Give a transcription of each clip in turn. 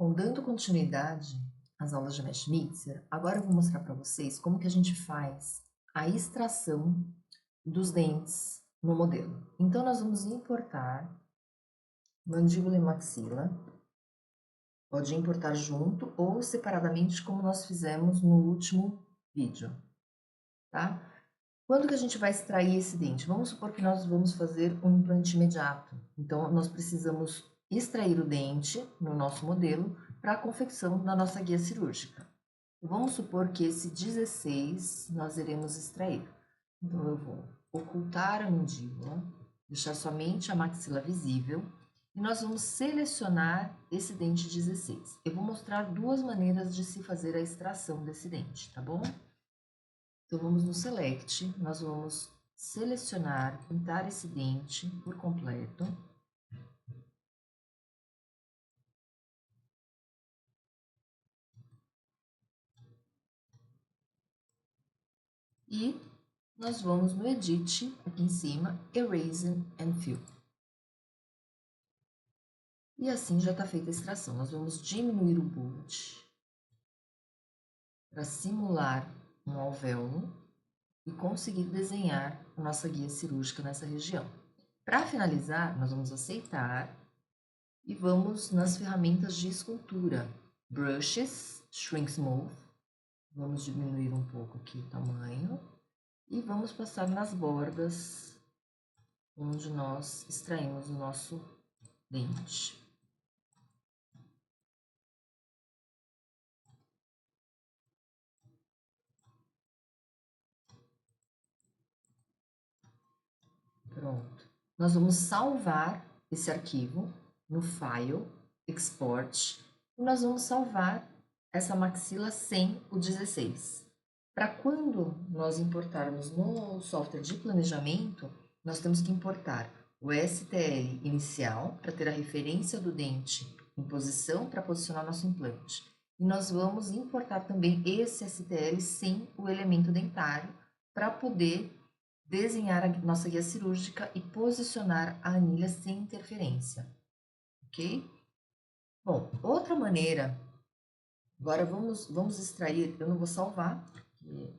Bom, dando continuidade às aulas de Mesh Mixer, agora eu vou mostrar para vocês como que a gente faz a extração dos dentes no modelo. Então, nós vamos importar mandíbula e maxila. Pode importar junto ou separadamente, como nós fizemos no último vídeo, tá? Quando que a gente vai extrair esse dente? Vamos supor que nós vamos fazer um implante imediato. Então, nós precisamos extrair o dente no nosso modelo para a confecção da nossa guia cirúrgica. Vamos supor que esse 16 nós iremos extrair. Então, eu vou ocultar a mandíbula, deixar somente a maxila visível e nós vamos selecionar esse dente 16. Eu vou mostrar duas maneiras de se fazer a extração desse dente, tá bom? Então, vamos no Select, nós vamos selecionar, pintar esse dente por completo. E nós vamos no Edit, aqui em cima, Erase and Fill. E assim já está feita a extração. Nós vamos diminuir o bullet para simular um alvéolo e conseguir desenhar a nossa guia cirúrgica nessa região. Para finalizar, nós vamos aceitar e vamos nas ferramentas de escultura. Brushes, Shrink Smooth. Vamos diminuir um pouco aqui o tamanho e vamos passar nas bordas onde nós extraímos o nosso dente. Pronto. Nós vamos salvar esse arquivo no File, Export, e nós vamos salvar essa maxila sem o 16. Para quando nós importarmos no software de planejamento, nós temos que importar o STL inicial para ter a referência do dente em posição para posicionar nosso implante. E nós vamos importar também esse STL sem o elemento dentário para poder desenhar a nossa guia cirúrgica e posicionar a anilha sem interferência, ok? Bom, outra maneira, agora vamos extrair, eu não vou salvar, porque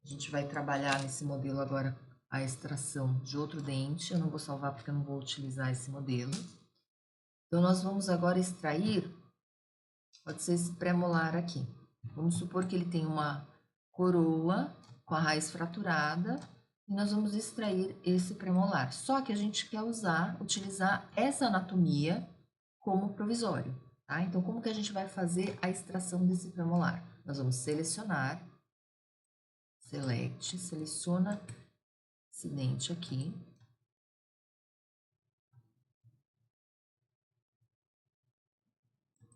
a gente vai trabalhar nesse modelo agora a extração de outro dente, eu não vou salvar porque eu não vou utilizar esse modelo. Então, nós vamos agora extrair, pode ser esse pré-molar aqui. Vamos supor que ele tem uma coroa com a raiz fraturada, e nós vamos extrair esse premolar. Só que a gente quer utilizar essa anatomia como provisório, tá? Então, como que a gente vai fazer a extração desse premolar? Nós vamos selecionar, Select, seleciona esse dente aqui.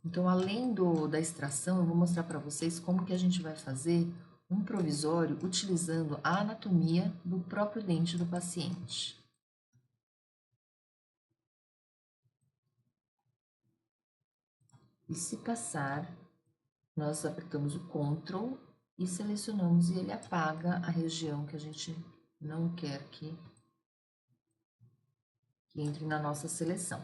Então, além da extração, eu vou mostrar para vocês como que a gente vai fazer um provisório utilizando a anatomia do próprio dente do paciente. E se passar, nós apertamos o Ctrl e selecionamos e ele apaga a região que a gente não quer que entre na nossa seleção.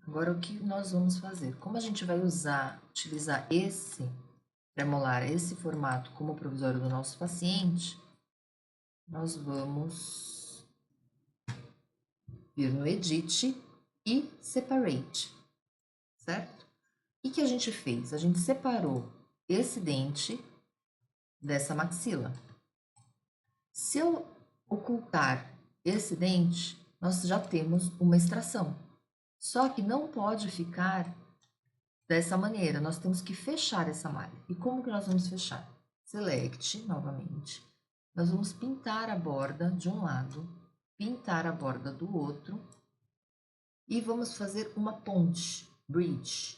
Agora, o que nós vamos fazer? Como a gente vai utilizar esse premolar, esse formato como provisório do nosso paciente, nós vamos vir no Edit e Separate, certo? O que a gente fez? A gente separou esse dente dessa maxila. Se eu ocultar esse dente, nós já temos uma extração. Só que não pode ficar dessa maneira, nós temos que fechar essa malha. E como que nós vamos fechar? Select, novamente. Nós vamos pintar a borda de um lado, pintar a borda do outro e vamos fazer uma ponte, bridge,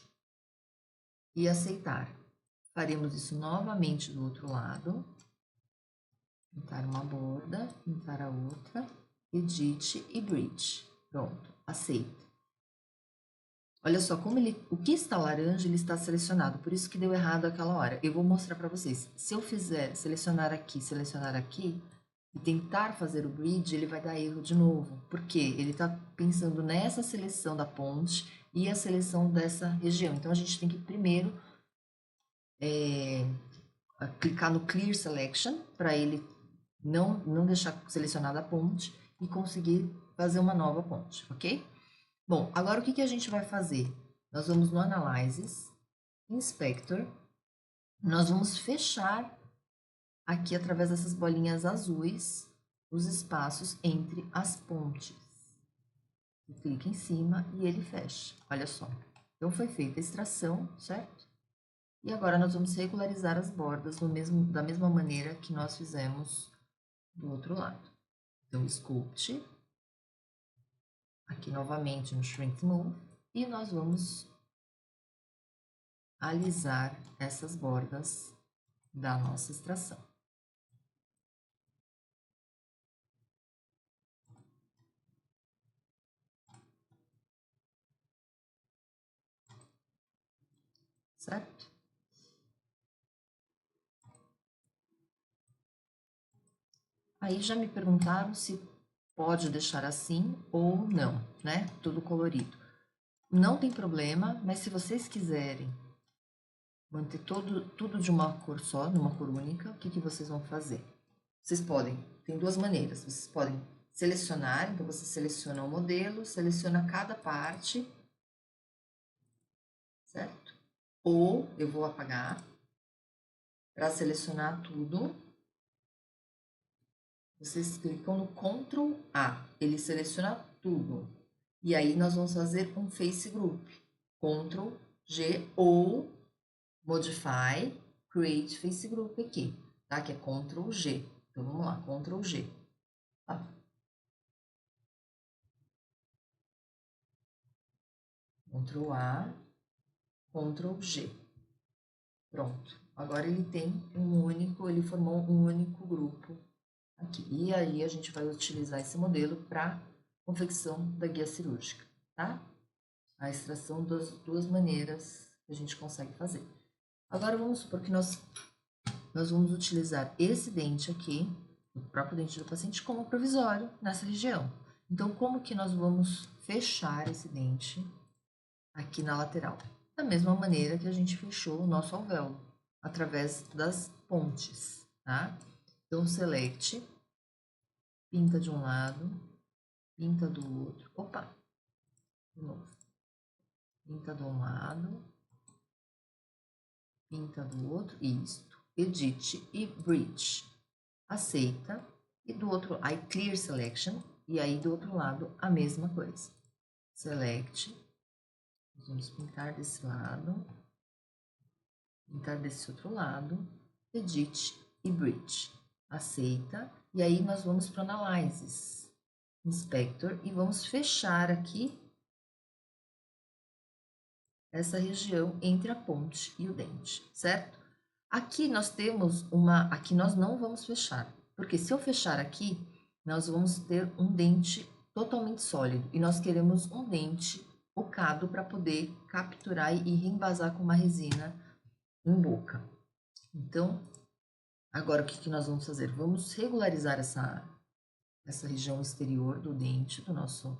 e aceitar. Faremos isso novamente do outro lado. Pintar uma borda, pintar a outra, edit e bridge. Pronto, aceita. Olha só, como o que está laranja, ele está selecionado, por isso que deu errado aquela hora. Eu vou mostrar para vocês. Se eu fizer selecionar aqui, e tentar fazer o grid, ele vai dar erro de novo. Por quê? Ele está pensando nessa seleção da ponte e a seleção dessa região. Então, a gente tem que primeiro clicar no Clear Selection, para ele não deixar selecionada a ponte e conseguir fazer uma nova ponte, ok? Bom, agora o que a gente vai fazer? Nós vamos no Analysis, Inspector, nós vamos fechar aqui através dessas bolinhas azuis os espaços entre as pontes. E clica em cima e ele fecha, olha só. Então foi feita a extração, certo? E agora nós vamos regularizar as bordas da mesma maneira que nós fizemos do outro lado. Então, Sculpt, aqui novamente no Shrink Move, e nós vamos alisar essas bordas da nossa extração. Certo? Aí já me perguntaram se pode deixar assim ou não, né? Tudo colorido. Não tem problema, mas se vocês quiserem manter tudo de uma cor só, numa cor única, o que vocês vão fazer? Vocês podem, tem duas maneiras, vocês podem selecionar, então você seleciona o modelo, seleciona cada parte, certo? Ou eu vou apagar para selecionar tudo. Vocês clicam no Ctrl A, ele seleciona tudo. E aí nós vamos fazer um Face Group, Ctrl G ou Modify, Create Face Group aqui, tá? Que é Ctrl G. Então vamos lá, Ctrl G. Tá? Ctrl A, Ctrl G. Pronto. Agora ele tem ele formou um único grupo aqui. E aí a gente vai utilizar esse modelo para confecção da guia cirúrgica, tá? A extração das duas maneiras que a gente consegue fazer. Agora vamos supor que nós vamos utilizar esse dente aqui, o próprio dente do paciente, como provisório nessa região. Então, como que nós vamos fechar esse dente aqui na lateral? Da mesma maneira que a gente fechou o nosso alvéolo, através das pontes, tá? Então, select, pinta de um lado, pinta do outro. Opa! De novo. Pinta de um lado, pinta do outro, isto. Edit e Bridge. Aceita. E do outro, aí Clear Selection. E aí do outro lado, a mesma coisa. Select. Nós vamos pintar desse lado. Pintar desse outro lado. Edit e Bridge. Aceita. E aí nós vamos para o Analysis. Inspector. E vamos fechar aqui essa região entre a ponte e o dente, certo? Aqui nós temos aqui nós não vamos fechar, porque se eu fechar aqui, nós vamos ter um dente totalmente sólido, e nós queremos um dente focado para poder capturar e reembasar com uma resina em boca. Então, agora o que nós vamos fazer? Vamos regularizar essa região exterior do dente do nosso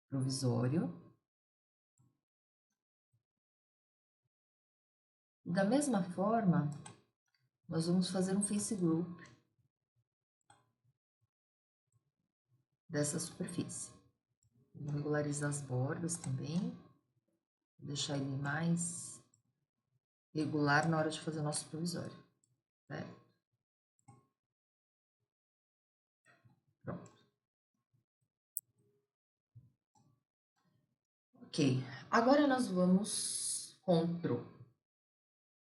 provisório. Da mesma forma, nós vamos fazer um face group dessa superfície. Vou regularizar as bordas também, vou deixar ele mais regular na hora de fazer o nosso provisório, certo? Pronto. Ok, agora nós vamos Ctrl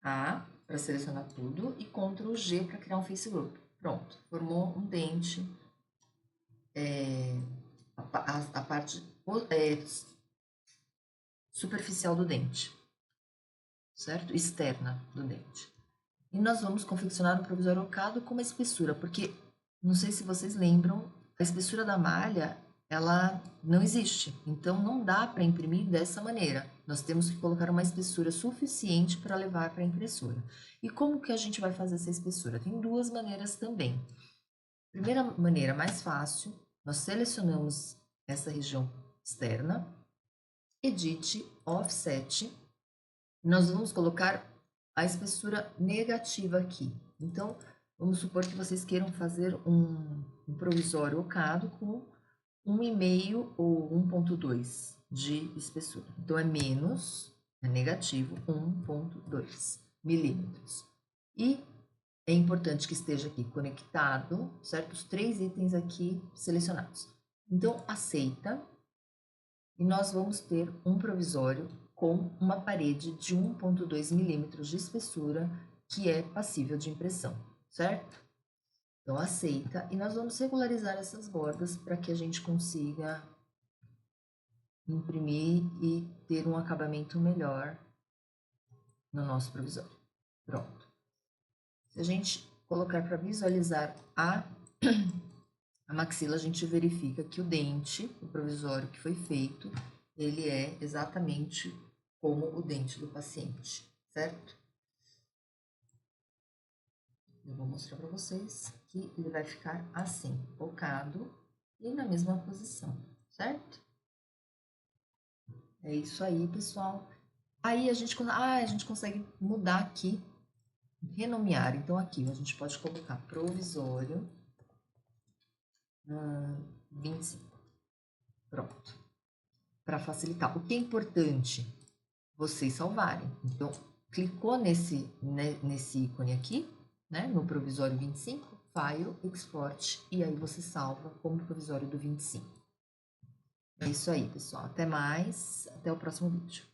A para selecionar tudo e Ctrl G para criar um face group. Pronto, formou um dente, a parte superficial do dente, certo? Externa do dente. E nós vamos confeccionar um provisório ocado com uma espessura, porque, não sei se vocês lembram, a espessura da malha, ela não existe. Então, não dá para imprimir dessa maneira. Nós temos que colocar uma espessura suficiente para levar para a impressora. E como que a gente vai fazer essa espessura? Tem duas maneiras também. Primeira maneira, mais fácil, nós selecionamos essa região externa, Edit, Offset, nós vamos colocar a espessura negativa aqui. Então, vamos supor que vocês queiram fazer um provisório ocado com 1,5 ou 1,2 de espessura. Então, é menos, é negativo, 1,2 milímetros. E é importante que esteja aqui conectado, certo? Os 3 itens aqui selecionados. Então, aceita. E nós vamos ter um provisório com uma parede de 1,2 milímetros de espessura que é passível de impressão, certo? Então, aceita. E nós vamos regularizar essas bordas para que a gente consiga imprimir e ter um acabamento melhor no nosso provisório. Pronto. Se a gente colocar para visualizar a maxila, a gente verifica que o dente, o provisório que foi feito, ele é exatamente como o dente do paciente, certo? Eu vou mostrar para vocês que ele vai ficar assim, focado e na mesma posição, certo? É isso aí, pessoal. Aí a gente consegue mudar aqui, renomear. Então, aqui a gente pode colocar provisório 25. Pronto. Para facilitar. O que é importante? Vocês salvarem. Então, clicou nesse ícone aqui, né? No provisório 25, File, Export, e aí você salva como provisório do 25. É isso aí, pessoal. Até mais. Até o próximo vídeo.